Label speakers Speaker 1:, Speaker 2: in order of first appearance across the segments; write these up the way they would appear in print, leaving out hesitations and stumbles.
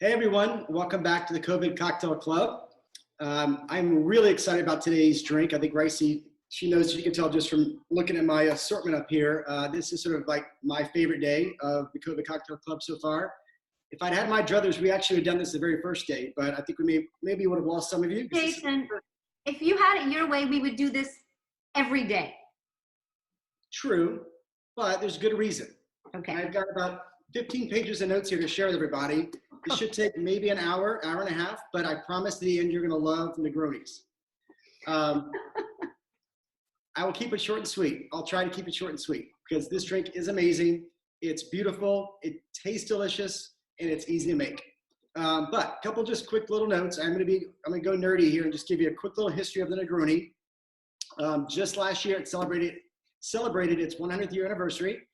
Speaker 1: Hey everyone, welcome back to the COVID Cocktail Club. I'm really excited about today's drink. I think Ricey, she knows, you can tell just from looking at my assortment up here. This is sort of like my favorite day of the COVID Cocktail Club so far. If I'd had my druthers, we actually would have done this the very first day, but I think we maybe would have lost some of you.
Speaker 2: Jason, if you had it your way, we would do this every day.
Speaker 1: True, but there's good reason.
Speaker 2: Okay.
Speaker 1: I've got about 15 pages of notes here to share with everybody. This should take maybe an hour, hour and a half, but I promise at the end you're going to love Negronis. I will keep it short and sweet. I'll try to keep it short and sweet because this drink is amazing. It's beautiful. It tastes delicious, and it's easy to make. But a couple just quick little notes. I'm going to go nerdy here and just give you a quick little history of the Negroni. Just last year, it celebrated its 100th year anniversary.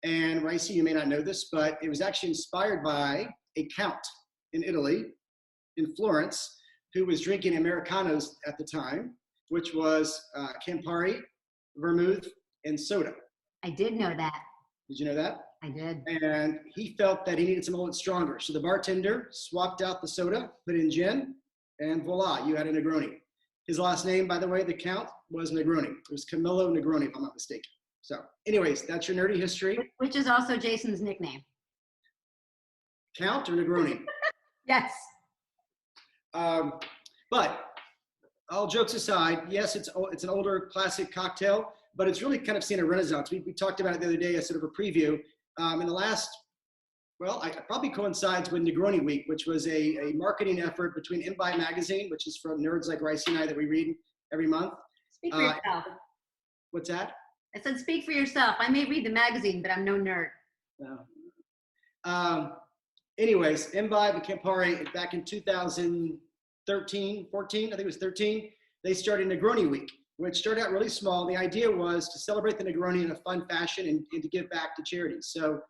Speaker 1: And Ricey, you may not know this, but it was actually inspired by a count in Italy, in Florence, who was drinking Americanos at the time, which was Campari, Vermouth, and soda.
Speaker 2: I did know that.
Speaker 1: Did you know that?
Speaker 2: I did.
Speaker 1: And he felt that he needed something a little bit stronger. So the bartender swapped out the soda, put in gin, and voila, you had a Negroni. His last name, by the way, the count, was Negroni. It was Camillo Negroni, if I'm not mistaken. So anyways, that's your nerdy history.
Speaker 2: Which is also Jason's nickname.
Speaker 1: Count or Negroni?
Speaker 2: Yes.
Speaker 1: But all jokes aside, yes, it's an older classic cocktail, but it's really kind of seen a renaissance. We talked about it the other day as sort of a preview. In the last, well, it probably coincides with Negroni Week, which was a marketing effort between Imbibe magazine, which is from nerds like Ricey and I that we read every month.
Speaker 2: Speak for yourself.
Speaker 1: What's that?
Speaker 2: I said, speak for yourself. I may read the magazine, but I'm no nerd.
Speaker 1: Anyways, Imbibe and Campari, back in 2013, 14, I think it was 13, they started Negroni Week, which started out really small. The idea was to celebrate the Negroni in a fun fashion and to give back to charities. So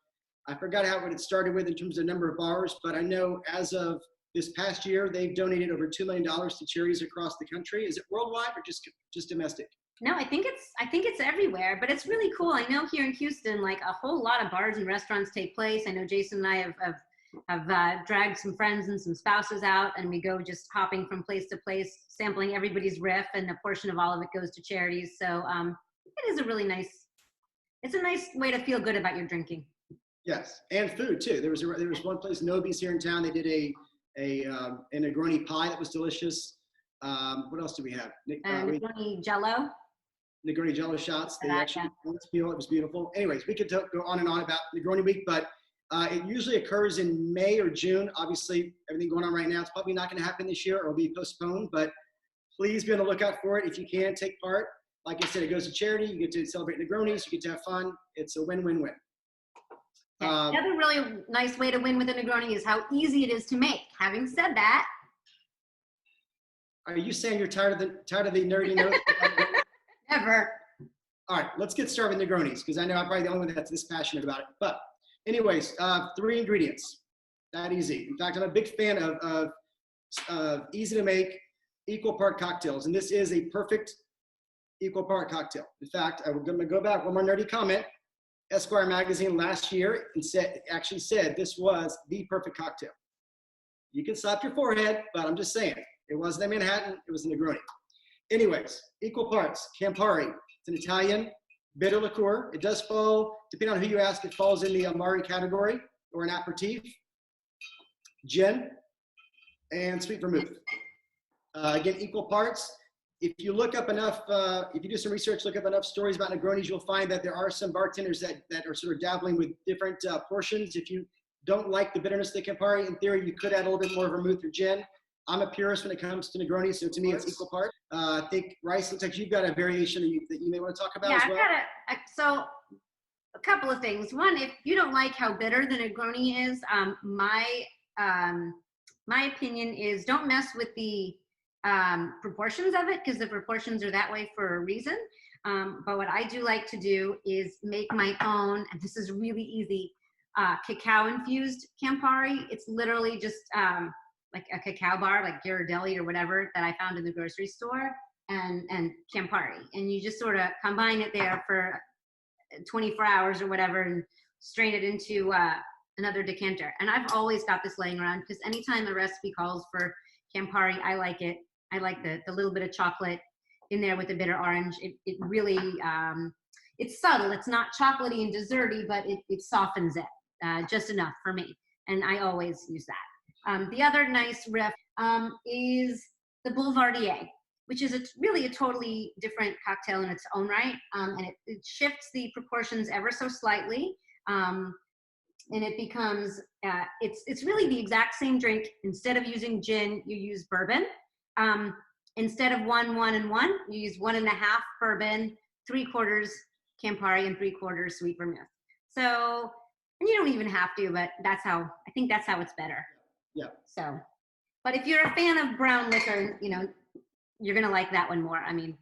Speaker 1: I forgot what it started with in terms of number of bars, but I know as of this past year, they've donated over $2 million to charities across the country. Is it worldwide or just domestic?
Speaker 2: No, I think it's everywhere, but it's really cool. I know here in Houston, like a whole lot of bars and restaurants take place. I know Jason and I have dragged some friends and some spouses out, and we go just hopping from place to place, sampling everybody's riff, and a portion of all of it goes to charities. So it is it's a nice way to feel good about your drinking.
Speaker 1: Yes, and food too. There was one place, Nobi's here in town. They did a Negroni pie that was delicious. What else do we have?
Speaker 2: Negroni Jello.
Speaker 1: Negroni Jello shots. They actually feel it was beautiful. Anyways, we could go on and on about Negroni Week, but it usually occurs in May or June. Obviously, everything going on right now, it's probably not going to happen this year or will be postponed, but please be on the lookout for it. If you can, take part. Like I said, it goes to charity. You get to celebrate Negronis. You get to have fun. It's a win-win-win.
Speaker 2: Another really nice way to win with a Negroni is how easy it is to make. Having said that,
Speaker 1: are you saying you're tired of the nerdy notes?
Speaker 2: Never.
Speaker 1: All right, let's get started with Negronis because I know I'm probably the only one that's this passionate about it. But anyways, 3 ingredients, that easy. In fact, I'm a big fan of easy to make, equal part cocktails. And this is a perfect equal part cocktail. In fact, I'm going to go back one more nerdy comment. Esquire magazine last year actually said this was the perfect cocktail. You can slap your forehead, but I'm just saying. It wasn't a Manhattan, it was a Negroni. Anyways, equal parts, Campari. It's an Italian bitter liqueur. It does fall, depending on who you ask, it falls in the Amari category or an aperitif. Gin and sweet vermouth. Again, equal parts. If you look up enough, if you do some research, look up enough stories about Negronis, you'll find that there are some bartenders that are sort of dabbling with different portions. If you don't like the bitterness of the Campari, in theory, you could add a little bit more vermouth or gin. I'm a purist when it comes to Negroni, so to me, it's equal part. I think, Rice, looks like you've got a variation that you may want to talk about as well.
Speaker 2: Yeah, so a couple of things. One, if you don't like how bitter the Negroni is, my opinion is don't mess with the proportions of it because the proportions are that way for a reason. But what I do like to do is make my own, and this is really easy, cacao-infused Campari. It's literally just like a cacao bar, like Ghirardelli or whatever that I found in the grocery store, and Campari. And you just sort of combine it there for 24 hours or whatever and strain it into another decanter. And I've always got this laying around because anytime a recipe calls for Campari, I like it. I like the little bit of chocolate in there with the bitter orange. It really, it's subtle. It's not chocolatey and desserty, but it softens it just enough for me. And I always use that. The other nice riff is the Boulevardier, which is really a totally different cocktail in its own right. And it shifts the proportions ever so slightly. And it becomes, it's really the exact same drink. Instead of using gin, you use bourbon. Instead of 1, 1, and 1, you use 1.5 bourbon, 3/4 Campari, and 3/4 sweet vermouth. So, and you don't even have to, but I think that's how it's better.
Speaker 1: Yeah.
Speaker 2: So, but if you're a fan of brown liquor, you're going to like that one more. I mean,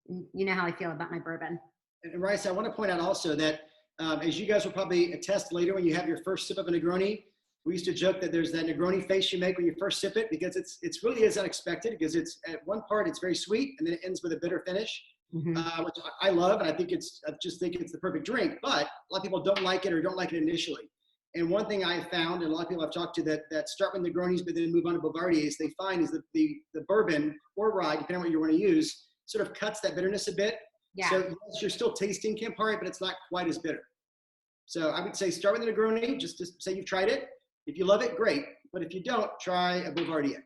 Speaker 2: you know how I feel about my bourbon.
Speaker 1: And Rice, I want to point out also that as you guys will probably attest later when you have your first sip of a Negroni, we used to joke that there's that Negroni face you make when you first sip it because it's really is unexpected because it's at one part it's very sweet and then it ends with a bitter finish, which I love, and I just think it's the perfect drink. But a lot of people don't like it or don't like it initially. And one thing I found, and a lot of people I've talked to that start with Negronis but then move on to Boulevardiers, they find is that the bourbon or rye, depending on what you want to use, sort of cuts that bitterness a bit.
Speaker 2: Yeah.
Speaker 1: So yes, you're still tasting Campari, but it's not quite as bitter. So I would say start with a Negroni, just to say you've tried it. If you love it, great. But if you don't, try a Boulevardier.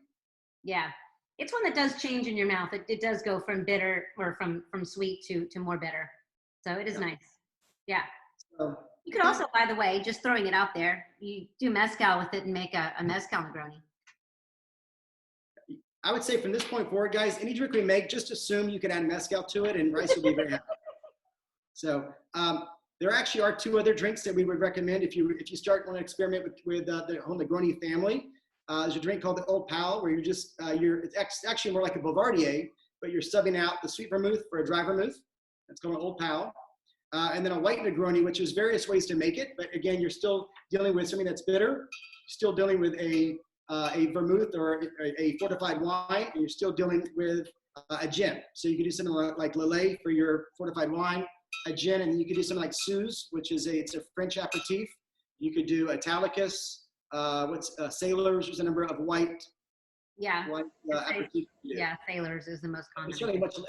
Speaker 2: Yeah. It's one that does change in your mouth. It does go from bitter or from sweet to more bitter. So it is nice. Yeah.
Speaker 1: So,
Speaker 2: you could also, by the way, just throwing it out there, you do mezcal with it and make a mezcal Negroni.
Speaker 1: I would say from this point forward, guys, any drink we make, just assume you can add mezcal to it and Rice will be very happy. So there actually are 2 other drinks that we would recommend if you start want to experiment with the whole Negroni family. There's a drink called the Old Pal where it's actually more like a Boulevardier, but you're subbing out the sweet vermouth for a dry vermouth. That's called an Old Pal. And then a white Negroni, which is various ways to make it. But again, you're still dealing with something that's bitter, still dealing with a vermouth or a fortified wine, and you're still dealing with a gin. So you could do something like Lillet for your fortified wine, a gin, and then you could do something like Suze, which is it's a French aperitif. You could do Italicus, Sailors. There's a number of white.
Speaker 2: Yeah.
Speaker 1: Aperitif.
Speaker 2: Yeah, Sailors is the most common.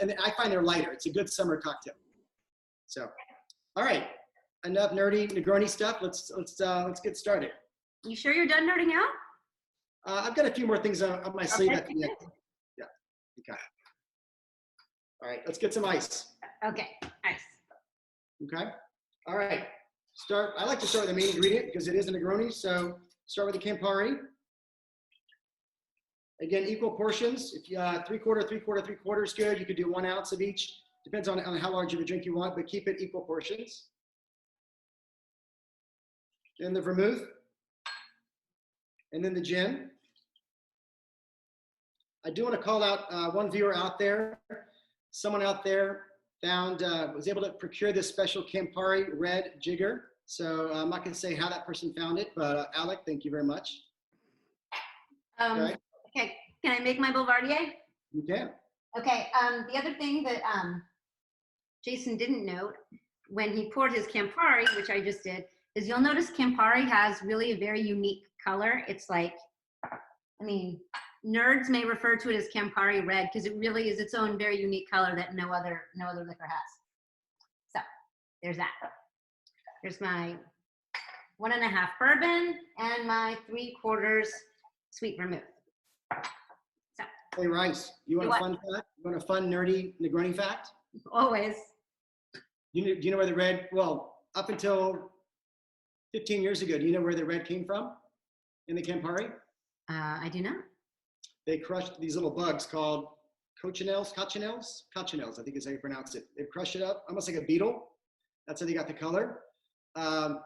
Speaker 1: And I find they're lighter. It's a good summer cocktail. So, all right, enough nerdy Negroni stuff. Let's get started.
Speaker 2: You sure you're done nerding out?
Speaker 1: I've got a few more things on my sleeve.
Speaker 2: Okay.
Speaker 1: Yeah. Okay. All right, let's get some ice.
Speaker 2: Okay, ice.
Speaker 1: Okay. All right. I like to start with the main ingredient because it is a Negroni. So start with the Campari. Again, equal portions. If you 3/4, 3/4, 3/4 is good. You could do 1 ounce of each. Depends on how large of a drink you want, but keep it equal portions. Then the vermouth. And then the gin. I do want to call out one viewer out there. Someone out there was able to procure this special Campari red jigger. So I'm not going to say how that person found it, but Alec, thank you very much.
Speaker 2: Okay, can I make my Boulevardier?
Speaker 1: You can.
Speaker 2: Okay, the other thing that Jason didn't note when he poured his Campari, which I just did, is you'll notice Campari has really a very unique color. It's like, I mean, nerds may refer to it as Campari red because it really is its own very unique color that no other liquor has. So there's that. There's my 1.5 bourbon and my 3/4 sweet vermouth. So.
Speaker 1: Hey, Rice, you want a fun fact? You want a fun, nerdy Negroni fact?
Speaker 2: Always.
Speaker 1: Do you know where the red, up until 15 years ago, do you know where the red came from in the Campari?
Speaker 2: I do not.
Speaker 1: They crushed these little bugs called cochineals, I think is how you pronounce it. They crushed it up, almost like a beetle. That's how they got the color.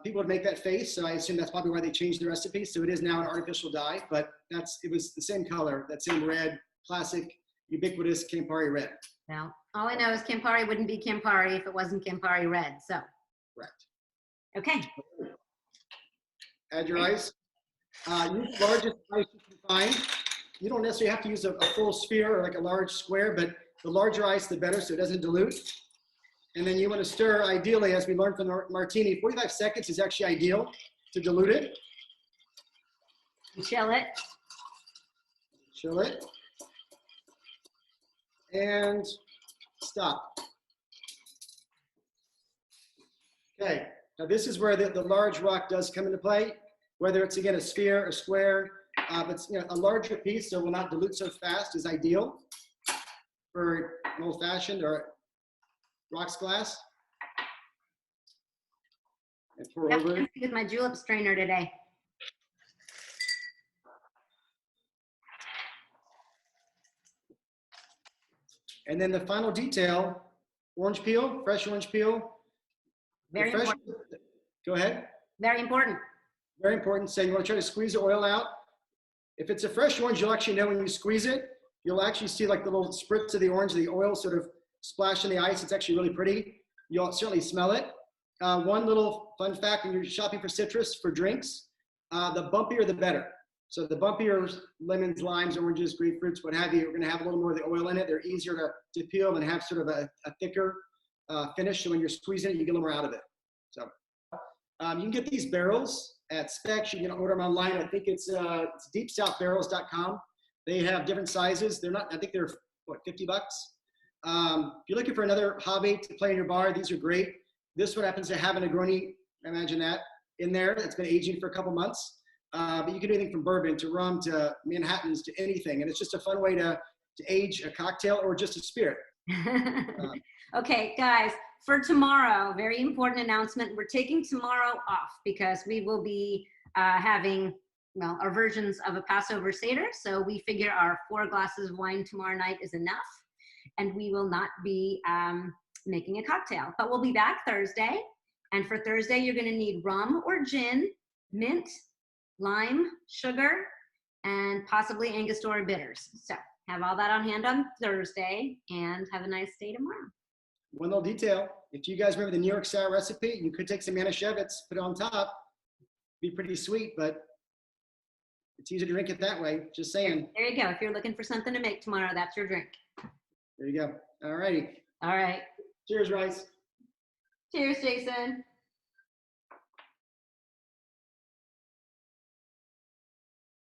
Speaker 1: People would make that face, so I assume that's probably why they changed the recipe. So it is now an artificial dye, but it was the same color, that same red, classic, ubiquitous Campari red.
Speaker 2: Well, all I know is Campari wouldn't be Campari if it wasn't Campari red, so.
Speaker 1: Correct.
Speaker 2: Okay.
Speaker 1: Add your ice. Use the largest ice you can find. You don't necessarily have to use a full sphere or like a large square, but the larger ice, the better, so it doesn't dilute. And then you want to stir, ideally, as we learned from the martini, 45 seconds is actually ideal to dilute it.
Speaker 2: Chill it.
Speaker 1: Chill it. And stop. Okay, now this is where the large rock does come into play, whether it's, again, a sphere, a square, but a larger piece so it will not dilute so fast is ideal for an old-fashioned or rocks glass. And pour over it.
Speaker 2: With my julep strainer today.
Speaker 1: And then the final detail, orange peel, fresh orange peel.
Speaker 2: Very important.
Speaker 1: Go ahead.
Speaker 2: Very important.
Speaker 1: Very important. So you want to try to squeeze the oil out. If it's a fresh orange, you'll actually know when you squeeze it. You'll actually see like the little spritz of the orange, the oil sort of splash in the ice. It's actually really pretty. You'll certainly smell it. One little fun fact when you're shopping for citrus for drinks, the bumpier the better. So the bumpier lemons, limes, oranges, grapefruits, what have you, are going to have a little more of the oil in it. They're easier to peel and have sort of a thicker finish. So when you're squeezing it, you get a little more out of it. So you can get these barrels at Specs. You can order them online. I think it's deepsouthbarrels.com. They have different sizes. They're not, I think they're, what, 50 bucks? If you're looking for another hobby to play in your bar, these are great. This one happens to have a Negroni, imagine that, in there. It's been aging for a couple months. But you can do anything from bourbon to rum to Manhattans to anything. And it's just a fun way to age a cocktail or just a spirit.
Speaker 2: Okay, guys, for tomorrow, very important announcement. We're taking tomorrow off because we will be having, well, our versions of a Passover Seder. So we figure our 4 glasses of wine tomorrow night is enough. And we will not be making a cocktail. But we'll be back Thursday. And for Thursday, you're going to need rum or gin, mint, lime, sugar, and possibly Angostura bitters. So have all that on hand on Thursday and have a nice day tomorrow.
Speaker 1: One little detail, if you guys remember the New York sour recipe, you could take some Manischewitz, put it on top, be pretty sweet, but it's easier to drink it that way, just saying.
Speaker 2: There you go. If you're looking for something to make tomorrow, that's your drink.
Speaker 1: There you go. All righty.
Speaker 2: All right.
Speaker 1: Cheers, Rice.
Speaker 2: Cheers, Jason.